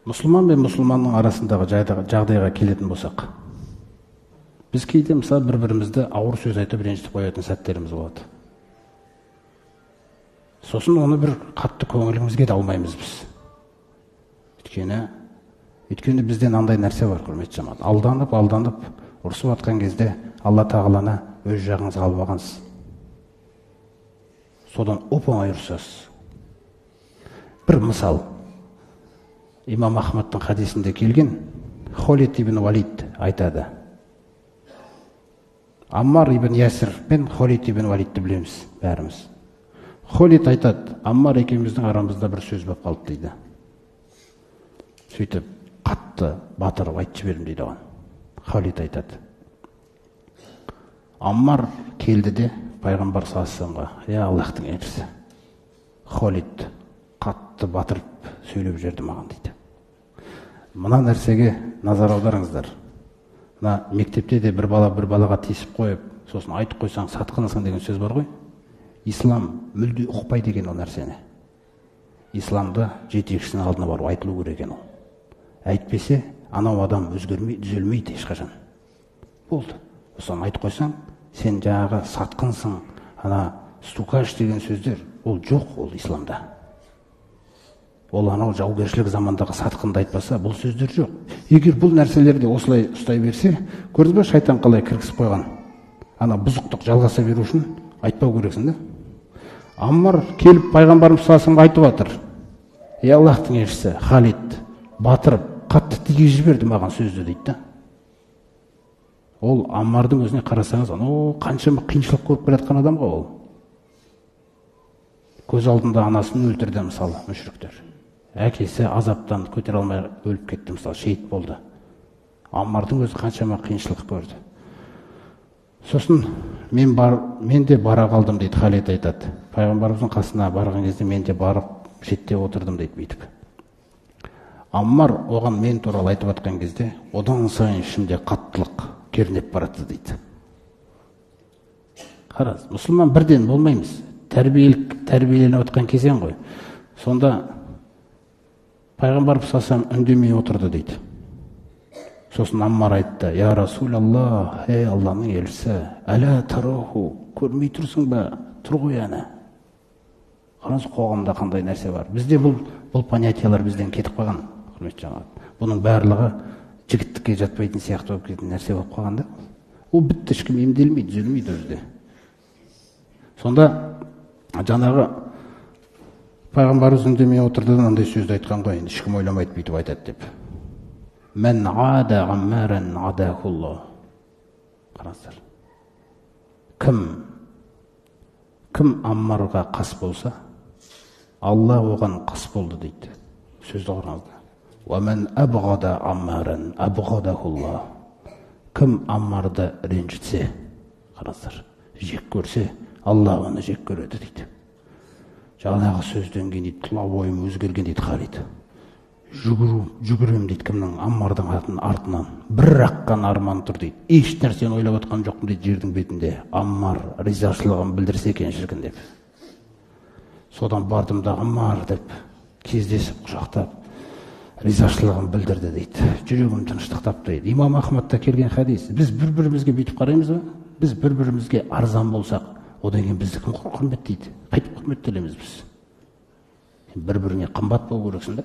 мұсылман мен мұсылманның арасындағы жағдайға келетін болсақ, біз кейде мысалы бір-бірімізді ауыр сөз айтып ренжітіп қоятын сәттеріміз болады. Сосын оны бір қатты көңілімізге де алмаймыз біз. Өйткені бізден андай нәрсе бар, құрметті жамағат. Алданып ұрысып атқан кезде Алла тағаланы өз жағыңызға алып алғансыз. Содан оп-оңай ұрысасыз. Bir мысал, İmam Ahmad'ın hadisinde келген Холид ибн Валид айтады. Аммар ибн Ясир мен Холид ибн Валидті білеміз бәріміз. Холид айтады, Аммар екеуміздің арамызда бір сөз болып қалды дейді. Сөйтіп, қатты батырып айтып жібердім дейді оған. Холид айтады. Аммар келді де пайғамбар саллаллаху алейхи ва Аллахтың елшісі. Холид қатты батырып сөйлеп жіберді маған дейді. Мына нәрсеге назар аударыңыздар. Мына мектепте де бір балаға тиісіп қойып, сосын айтып қойсаң сатқынсың деген сөз бар ғой. Ислам мүлде ұқпайды екен ол нәрсені. Исламда жетекшісінің алдына барып айтылу керек екен ол. Әйтпесе, анау адам өзгермейді, түзелмейді ешқашан. Болды. Сосын айтып қойсаң, сен жаңағы сатқынсың, ана стукаш деген сөздер, ол жоқ ол исламда. Ол анау жаугершілік замандағы сатқынды айтпаса, бұл сөздер жоқ. Егер бұл нәрселерді осылай ұстай берсе, көрдіңіз бе шайтан қалай кіргізіп қойған? Ана бұзықтық жалғаса беру үшін айтпау керексің да. Аммар келіп пайғамбарымыз саллаллаху айтып жатыр. Ей Аллахтың елшісі, Халид батырып, қатты тигізіп жіберді маған сөзді дейді да. Ол Аммардың өзіне қарасаңыз, қаншама қиыншылық көріп келе жатқан адам ғой ол. Көз алдында анасын өлтірді мысалы, мүшриктер. Әкесі азаптан көтере алмай өліп кетті мысалы, шейіт болды. Аммардың өзі қаншама қиыншылық көрді. Сосын мен де бара қалдым дейді, Халид айтады. Пайғамбарымыздың қасына барған кезде мен де барып шетте отырдым дейді бүйтіп. Аммар оған мен туралы айтып жатқан кезде, одан сайын ішімде қаттылық кернеп барады дейді. Қараңыз, мұсылман бірден болмаймыз. Тәрбиеленіп отқан кезең ғой. Сонда пайғамбар саллаллаху үндемей отырды дейді. Сосын Аммар айтты: "Я Расулаллах, ей Алланың елшісі, әла тараху, көрмей тұрсың ба? Тұр ғой ана." Қараңыз, қоғамда қандай нәрсе бар. Бізде бұл понятиялар бізден кетіп қалған, құрметті жамағат. Бұның барлығы жігіттікке жатпайтын сияқты болып кеткен нәрсе болып қалғанда, ол бітті, ешкім емделмейді, түзелмейді өзде. Сонда жаңағы пайғамбарымыз үндемей отырды да андай сөзді айтқан ғой, ешкім ойламайды бүйтіп айтады деп. Мен ада Аммаран адахулла. Қараңыздар. Кім Аммарға қас болса, Алла оған қас болды дейді. Сөзді қараңыздар. Ва мен абғада Аммаран абғадахулла. Кім Аммарды ренжітсе, қараңыздар, жек көрсе, Алла оны жек көреді дейді. Жаңағы сөзден кейін дейді, тұла бойым өзгерген дейді Халид. Жүгірем дейді кімнің Аммардың артынан. Бір аққан арман тұр дейді. Еш нәрсені ойлап отқан жоқпын дейді жердің бетінде. Аммар ризашылығын білдірсе екен шіркін деп. Содан бардым да Аммар деп кездесіп құшақтап ризашылығын білдірді дейді. Жүрегім тыныштықтап дейді. Имам Ахмадта келген хадис. Біз бір-бірімізге бүйтіп қараймыз ба? Біз бір-бірімізге арзан болсақ, одан кейін бізді кім құрметтейді? Қайтып құрметтелеміз біз? Бір-біріне қымбат болу керексің да.